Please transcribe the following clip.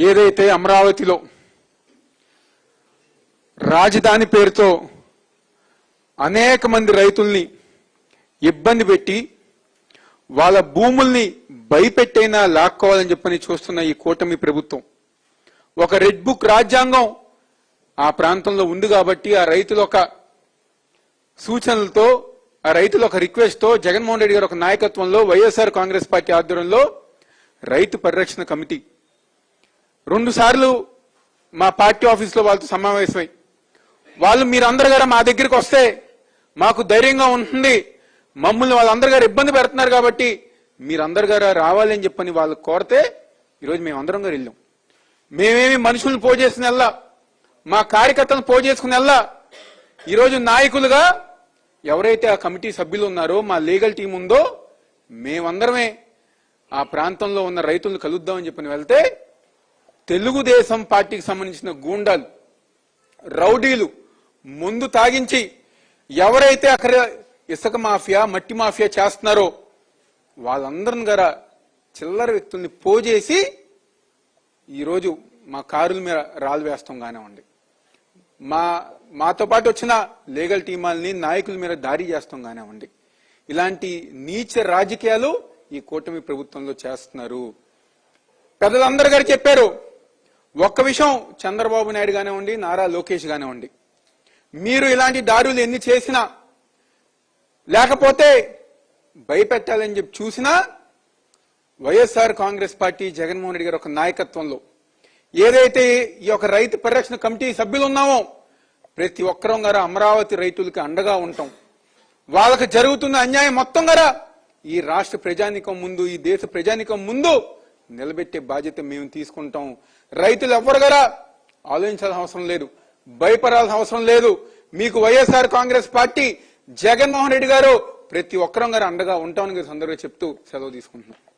ఏదైతే అమరావతిలో రాజధాని పేరుతో అనేక మంది రైతుల్ని ఇబ్బంది పెట్టి వాళ్ళ భూముల్ని భయపెట్టైనా లాక్కోవాలని చెప్పని చూస్తున్న ఈ కూటమి ప్రభుత్వం ఒక రెడ్ బుక్ రాజ్యాంగం ఆ ప్రాంతంలో ఉంది కాబట్టి ఆ రైతుల ఒక సూచనలతో ఆ రైతుల ఒక రిక్వెస్ట్ తో జగన్మోహన్ రెడ్డి గారి ఒక నాయకత్వంలో వైఎస్ఆర్ కాంగ్రెస్ పార్టీ ఆధ్వర్యంలో రైతు పరిరక్షణ కమిటీ 2 సార్లు మా పార్టీ ఆఫీసులో వాళ్ళతో సమావేశమై వాళ్ళు మీరందరూ గారు మా దగ్గరికి వస్తే మాకు ధైర్యంగా ఉంటుంది, మమ్మల్ని వాళ్ళందరూ గారు ఇబ్బంది పెడుతున్నారు కాబట్టి మీరందరూ గారు రావాలి అని చెప్పని వాళ్ళు కోరితే ఈరోజు మేమందరం గారు వెళ్ళాం. మేమేమి మనుషులను పోజేసుకునేల్లా, మా కార్యకర్తలను పోజేసుకునేల్లా ఈరోజు నాయకులుగా ఎవరైతే ఆ కమిటీ సభ్యులు ఉన్నారో మా లీగల్ టీం ఉందో మేమందరమే ఆ ప్రాంతంలో ఉన్న రైతులను కలుద్దామని చెప్పని వెళ్తే తెలుగుదేశం పార్టీకి సంబంధించిన గూండాలు రౌడీలు ముందు తాగించి ఎవరైతే అక్కడ ఇసుక మాఫియా మట్టి మాఫియా చేస్తున్నారో వాళ్ళందరిని గారా చిల్లర వ్యక్తుల్ని పోజేసి ఈరోజు మా కారుల మీద రాళ్ళు వేస్తాం కానివ్వండి, మాతో పాటు వచ్చిన లీగల్ టీమాల్ని నాయకుల మీద దాడి చేస్తాం కానివ్వండి, ఇలాంటి నీచ రాజకీయాలు ఈ కూటమి ప్రభుత్వంలో చేస్తున్నారు. పెద్దలందరూ గారు చెప్పారు. ఒక్క విషయం చంద్రబాబు నాయుడు కానివ్వండి, నారా లోకేష్ కానివ్వండి, మీరు ఇలాంటి దాడులు ఎన్ని చేసినా లేకపోతే భయపెట్టాలని చెప్పి చూసినా వైఎస్ఆర్ కాంగ్రెస్ పార్టీ జగన్మోహన్ రెడ్డి గారి ఒక నాయకత్వంలో ఏదైతే ఈ యొక్క రైతు పరిరక్షణ కమిటీ సభ్యులు ఉన్నామో ప్రతి ఒక్కరం గారా అమరావతి రైతులకి అండగా ఉంటాం. వాళ్ళకి జరుగుతున్న అన్యాయం మొత్తం గారా ఈ రాష్ట్ర ప్రజానికం ముందు, ఈ దేశ ప్రజానికం ముందు నిలబెట్టే బాధ్యత మేము తీసుకుంటాం. రైతులు ఎవ్వరు గారా ఆలోచించాల్సిన అవసరం లేదు, భయపడాల్సిన అవసరం లేదు. మీకు వైఎస్ఆర్ కాంగ్రెస్ పార్టీ జగన్మోహన్ రెడ్డి గారు ప్రతి ఒక్కరం గారు అండగా ఉంటామని సందర్భంగా చెప్తూ సెలవు తీసుకుంటున్నాం.